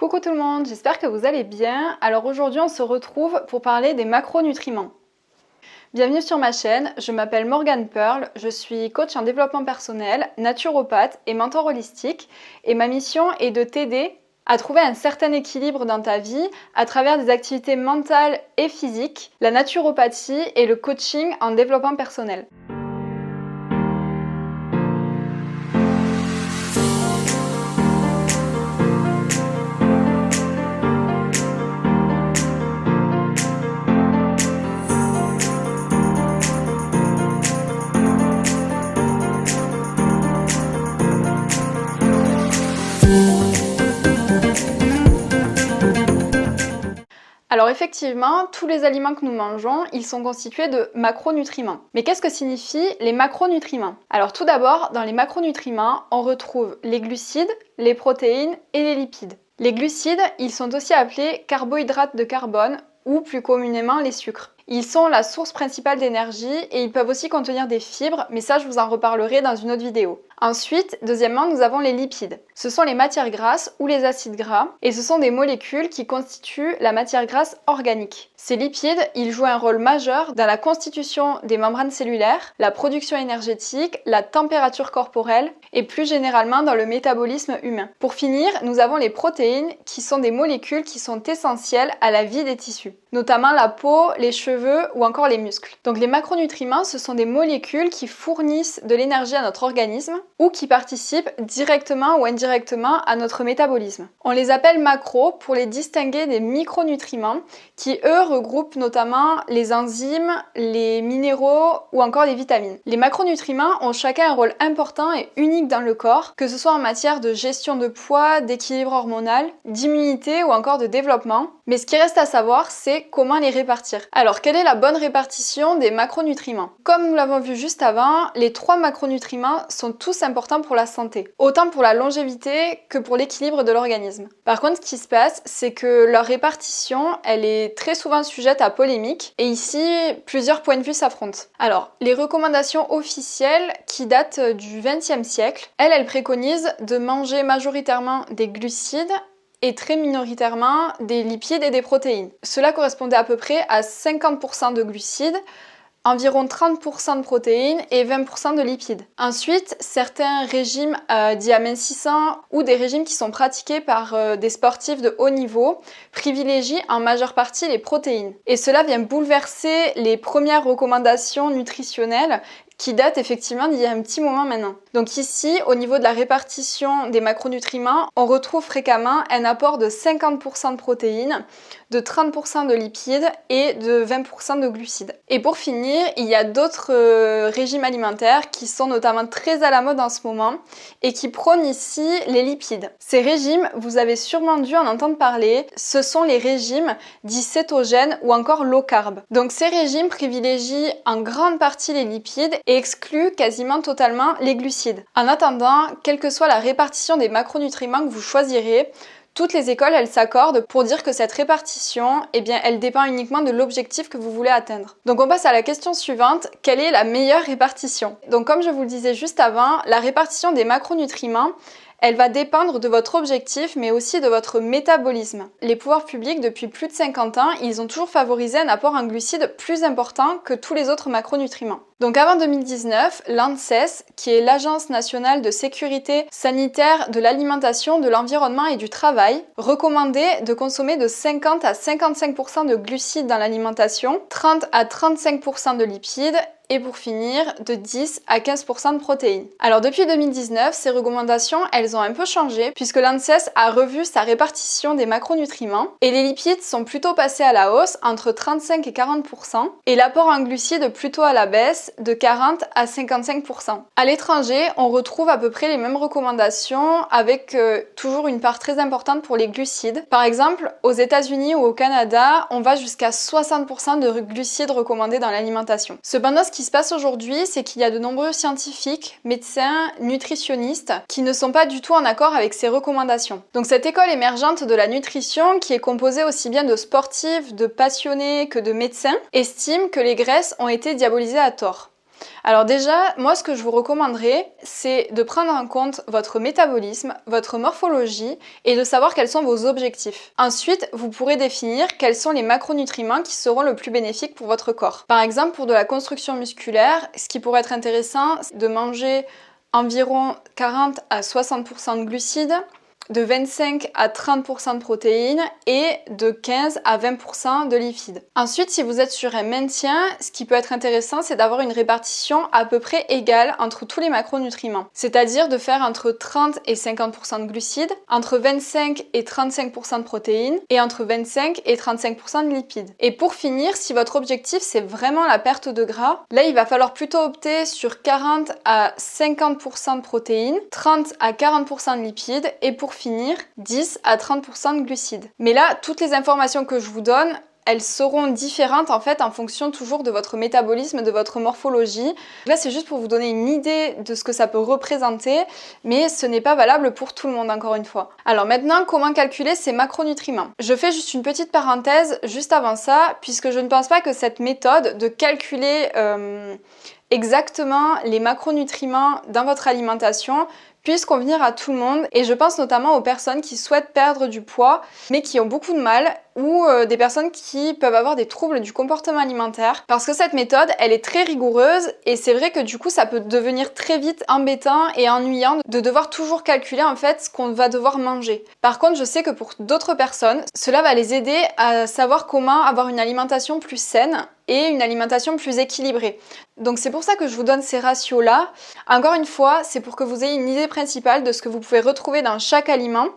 Coucou tout le monde, j'espère que vous allez bien. Alors aujourd'hui on se retrouve pour parler des macronutriments. Bienvenue sur ma chaîne, je m'appelle Morgane Pearl, je suis coach en développement personnel, naturopathe et mentor holistique et ma mission est de t'aider à trouver un certain équilibre dans ta vie à travers des activités mentales et physiques, la naturopathie et le coaching en développement personnel. Alors effectivement, tous les aliments que nous mangeons, ils sont constitués de macronutriments. Mais qu'est-ce que signifient les macronutriments? Alors tout d'abord, dans les macronutriments, on retrouve les glucides, les protéines et les lipides. Les glucides, ils sont aussi appelés carbohydrates de carbone ou plus communément les sucres. Ils sont la source principale d'énergie et ils peuvent aussi contenir des fibres, mais ça je vous en reparlerai dans une autre vidéo. Ensuite, deuxièmement, nous avons les lipides. Ce sont les matières grasses ou les acides gras et ce sont des molécules qui constituent la matière grasse organique. Ces lipides, ils jouent un rôle majeur dans la constitution des membranes cellulaires, la production énergétique, la température corporelle et plus généralement dans le métabolisme humain. Pour finir, nous avons les protéines qui sont des molécules qui sont essentielles à la vie des tissus, notamment la peau, les cheveux ou encore les muscles. Donc les macronutriments, ce sont des molécules qui fournissent de l'énergie à notre organisme ou qui participent directement ou indirectement à notre métabolisme. On les appelle macros pour les distinguer des micronutriments qui, eux, regroupent notamment les enzymes, les minéraux ou encore les vitamines. Les macronutriments ont chacun un rôle important et unique dans le corps, que ce soit en matière de gestion de poids, d'équilibre hormonal, d'immunité ou encore de développement. Mais ce qui reste à savoir, c'est comment les répartir. Alors, quelle est la bonne répartition des macronutriments? Comme nous l'avons vu juste avant, les 3 macronutriments sont tous importants pour la santé, autant pour la longévité que pour l'équilibre de l'organisme. Par contre, ce qui se passe, c'est que leur répartition, elle est très souvent sujette à polémique, et ici, plusieurs points de vue s'affrontent. Alors, les recommandations officielles qui datent du XXe siècle, elles préconisent de manger majoritairement des glucides et très minoritairement des lipides et des protéines. Cela correspondait à peu près à 50% de glucides, environ 30% de protéines et 20% de lipides. Ensuite, certains régimes dits amincissants ou des régimes qui sont pratiqués par des sportifs de haut niveau privilégient en majeure partie les protéines. Et cela vient bouleverser les premières recommandations nutritionnelles qui date effectivement d'il y a un petit moment maintenant. Donc ici, au niveau de la répartition des macronutriments, on retrouve fréquemment un apport de 50% de protéines, de 30% de lipides et de 20% de glucides. Et pour finir, il y a d'autres régimes alimentaires qui sont notamment très à la mode en ce moment et qui prônent ici les lipides. Ces régimes, vous avez sûrement dû en entendre parler, ce sont les régimes dits cétogènes ou encore low carb. Donc ces régimes privilégient en grande partie les lipides et excluent quasiment totalement les glucides. En attendant, quelle que soit la répartition des macronutriments que vous choisirez, toutes les écoles, elles s'accordent pour dire que cette répartition, elle dépend uniquement de l'objectif que vous voulez atteindre. Donc on passe à la question suivante, quelle est la meilleure répartition? Donc comme je vous le disais juste avant, la répartition des macronutriments, elle va dépendre de votre objectif, mais aussi de votre métabolisme. Les pouvoirs publics, depuis plus de 50 ans, ils ont toujours favorisé un apport en glucides plus important que tous les autres macronutriments. Donc avant 2019, l'ANSES, qui est l'Agence nationale de sécurité sanitaire de l'alimentation, de l'environnement et du travail, recommandait de consommer de 50 à 55% de glucides dans l'alimentation, 30 à 35% de lipides et pour finir, de 10 à 15% de protéines. Alors depuis 2019, ces recommandations, elles ont un peu changé puisque l'ANSES a revu sa répartition des macronutriments et les lipides sont plutôt passés à la hausse entre 35 et 40% et l'apport en glucides plutôt à la baisse de 40 à 55%. À l'étranger, on retrouve à peu près les mêmes recommandations avec toujours une part très importante pour les glucides. Par exemple, aux États-Unis ou au Canada, on va jusqu'à 60% de glucides recommandés dans l'alimentation. Cependant, ce qui se passe aujourd'hui, c'est qu'il y a de nombreux scientifiques, médecins, nutritionnistes qui ne sont pas du tout en accord avec ces recommandations. Donc cette école émergente de la nutrition, qui est composée aussi bien de sportifs, de passionnés que de médecins, estime que les graisses ont été diabolisées à tort. Alors déjà, moi ce que je vous recommanderais, c'est de prendre en compte votre métabolisme, votre morphologie et de savoir quels sont vos objectifs. Ensuite, vous pourrez définir quels sont les macronutriments qui seront le plus bénéfiques pour votre corps. Par exemple, pour de la construction musculaire, ce qui pourrait être intéressant, c'est de manger environ 40 à 60% de glucides, de 25 à 30% de protéines et de 15 à 20% de lipides. Ensuite, si vous êtes sur un maintien, ce qui peut être intéressant, c'est d'avoir une répartition à peu près égale entre tous les macronutriments. C'est-à-dire de faire entre 30 et 50% de glucides, entre 25 et 35% de protéines et entre 25 et 35% de lipides. Et pour finir, si votre objectif c'est vraiment la perte de gras, là il va falloir plutôt opter sur 40 à 50% de protéines, 30 à 40% de lipides et pour finir 10 à 30% de glucides. Mais là, toutes les informations que je vous donne, elles seront différentes en fait en fonction toujours de votre métabolisme, de votre morphologie. Là, c'est juste pour vous donner une idée de ce que ça peut représenter, mais ce n'est pas valable pour tout le monde encore une fois. Alors maintenant, comment calculer ces macronutriments? Je fais juste une petite parenthèse juste avant ça, puisque je ne pense pas que cette méthode de calculer exactement les macronutriments dans votre alimentation puisse convenir à tout le monde et je pense notamment aux personnes qui souhaitent perdre du poids mais qui ont beaucoup de mal ou des personnes qui peuvent avoir des troubles du comportement alimentaire parce que cette méthode elle est très rigoureuse et c'est vrai que du coup ça peut devenir très vite embêtant et ennuyant de devoir toujours calculer en fait ce qu'on va devoir manger. Par contre je sais que pour d'autres personnes cela va les aider à savoir comment avoir une alimentation plus saine et une alimentation plus équilibrée. Donc c'est pour ça que je vous donne ces ratios là. Encore une fois c'est pour que vous ayez une idée principale de ce que vous pouvez retrouver dans chaque aliment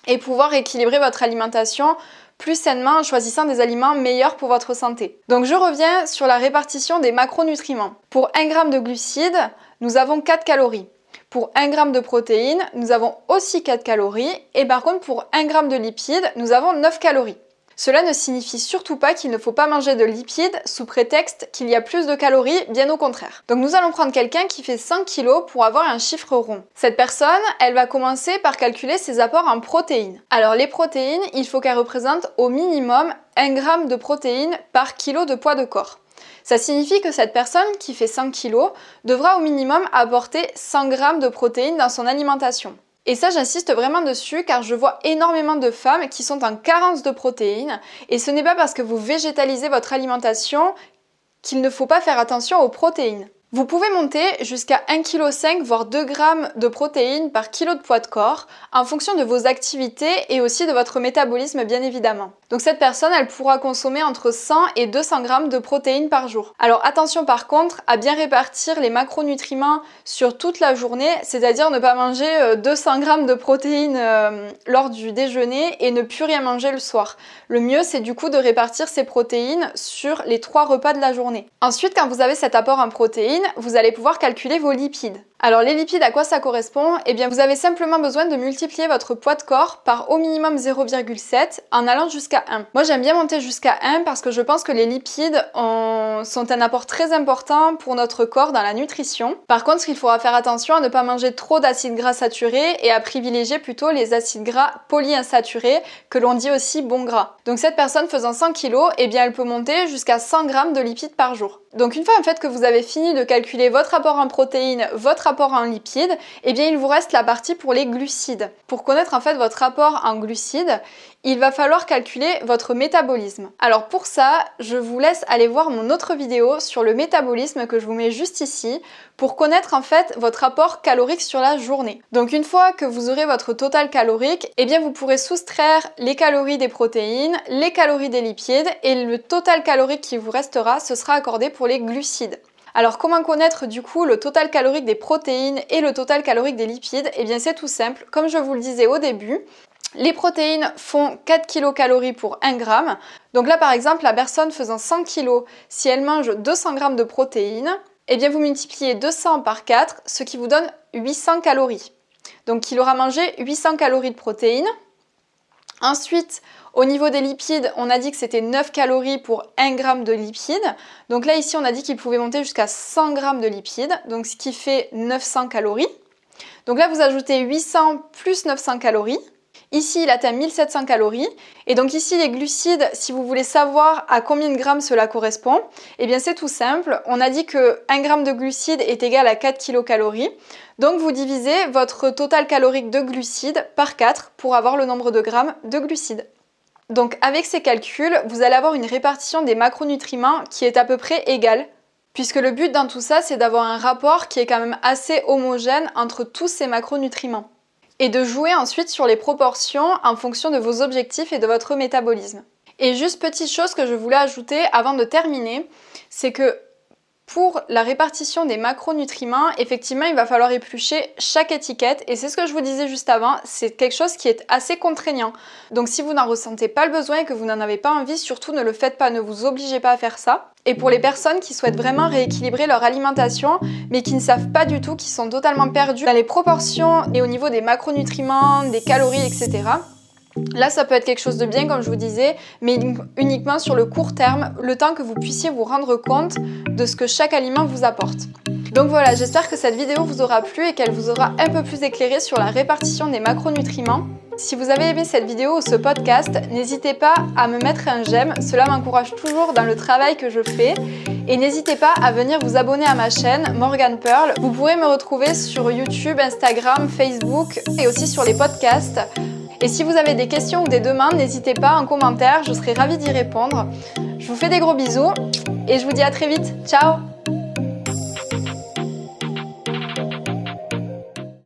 et pouvoir équilibrer votre alimentation plus sainement en choisissant des aliments meilleurs pour votre santé. Donc je reviens sur la répartition des macronutriments. Pour 1 g de glucides, nous avons 4 calories. Pour 1 g de protéines, nous avons aussi 4 calories. Et par contre, pour 1 g de lipides, nous avons 9 calories. Cela ne signifie surtout pas qu'il ne faut pas manger de lipides sous prétexte qu'il y a plus de calories, bien au contraire. Donc nous allons prendre quelqu'un qui fait 100 kg pour avoir un chiffre rond. Cette personne, elle va commencer par calculer ses apports en protéines. Alors les protéines, il faut qu'elles représentent au minimum 1 g de protéines par kilo de poids de corps. Ça signifie que cette personne qui fait 100 kg devra au minimum apporter 100 g de protéines dans son alimentation. Et ça, j'insiste vraiment dessus car je vois énormément de femmes qui sont en carence de protéines et ce n'est pas parce que vous végétalisez votre alimentation qu'il ne faut pas faire attention aux protéines. Vous pouvez monter jusqu'à 1,5 kg voire 2 g de protéines par kilo de poids de corps en fonction de vos activités et aussi de votre métabolisme bien évidemment. Donc cette personne, elle pourra consommer entre 100 et 200 g de protéines par jour. Alors attention par contre à bien répartir les macronutriments sur toute la journée, c'est-à-dire ne pas manger 200 g de protéines lors du déjeuner et ne plus rien manger le soir. Le mieux c'est du coup de répartir ces protéines sur les 3 repas de la journée. Ensuite, quand vous avez cet apport en protéines, vous allez pouvoir calculer vos lipides. Alors les lipides, à quoi ça correspond? Eh bien vous avez simplement besoin de multiplier votre poids de corps par au minimum 0,7 en allant jusqu'à 1. Moi j'aime bien monter jusqu'à 1 parce que je pense que les lipides sont un apport très important pour notre corps dans la nutrition. Par contre il faudra faire attention à ne pas manger trop d'acides gras saturés et à privilégier plutôt les acides gras polyinsaturés que l'on dit aussi bons gras. Donc cette personne faisant 100 kg, eh bien elle peut monter jusqu'à 100 g de lipides par jour. Donc une fois en fait que vous avez fini de calculer votre apport en protéines, votre apport en lipides, eh bien il vous reste la partie pour les glucides. Pour connaître en fait votre apport en glucides, il va falloir calculer votre métabolisme. Alors pour ça, je vous laisse aller voir mon autre vidéo sur le métabolisme que je vous mets juste ici pour connaître en fait votre apport calorique sur la journée. Donc une fois que vous aurez votre total calorique, eh bien vous pourrez soustraire les calories des protéines, les calories des lipides et le total calorique qui vous restera, ce sera accordé pour les glucides. Alors comment connaître du coup le total calorique des protéines et le total calorique des lipides? Eh bien c'est tout simple, comme je vous le disais au début, les protéines font 4 kcal pour 1 g. Donc là par exemple, la personne faisant 100 kg, si elle mange 200 g de protéines, eh bien vous multipliez 200 par 4, ce qui vous donne 800 calories. Donc il aura mangé 800 calories de protéines. Ensuite, au niveau des lipides, on a dit que c'était 9 calories pour 1 g de lipides. Donc là ici on a dit qu'il pouvait monter jusqu'à 100 g de lipides, donc ce qui fait 900 calories. Donc là vous ajoutez 800 plus 900 calories. Ici, il atteint 1700 calories. Et donc ici, les glucides, si vous voulez savoir à combien de grammes cela correspond, eh bien c'est tout simple. On a dit que 1 gramme de glucides est égal à 4 kilocalories. Donc vous divisez votre total calorique de glucides par 4 pour avoir le nombre de grammes de glucides. Donc avec ces calculs, vous allez avoir une répartition des macronutriments qui est à peu près égale, puisque le but dans tout ça, c'est d'avoir un rapport qui est quand même assez homogène entre tous ces macronutriments. Et de jouer ensuite sur les proportions en fonction de vos objectifs et de votre métabolisme. Et juste petite chose que je voulais ajouter avant de terminer, c'est que pour la répartition des macronutriments, effectivement, il va falloir éplucher chaque étiquette et c'est ce que je vous disais juste avant, c'est quelque chose qui est assez contraignant. Donc si vous n'en ressentez pas le besoin et que vous n'en avez pas envie, surtout ne le faites pas, ne vous obligez pas à faire ça. Et pour les personnes qui souhaitent vraiment rééquilibrer leur alimentation, mais qui ne savent pas du tout, qui sont totalement perdus dans les proportions et au niveau des macronutriments, des calories, etc. Là, ça peut être quelque chose de bien, comme je vous disais, mais uniquement sur le court terme, le temps que vous puissiez vous rendre compte de ce que chaque aliment vous apporte. Donc voilà, j'espère que cette vidéo vous aura plu et qu'elle vous aura un peu plus éclairé sur la répartition des macronutriments. Si vous avez aimé cette vidéo ou ce podcast, n'hésitez pas à me mettre un j'aime, cela m'encourage toujours dans le travail que je fais. Et n'hésitez pas à venir vous abonner à ma chaîne Morgane Pearl. Vous pourrez me retrouver sur YouTube, Instagram, Facebook et aussi sur les podcasts. Et si vous avez des questions ou des demandes, n'hésitez pas en commentaire, je serai ravie d'y répondre. Je vous fais des gros bisous et je vous dis à très vite. Ciao!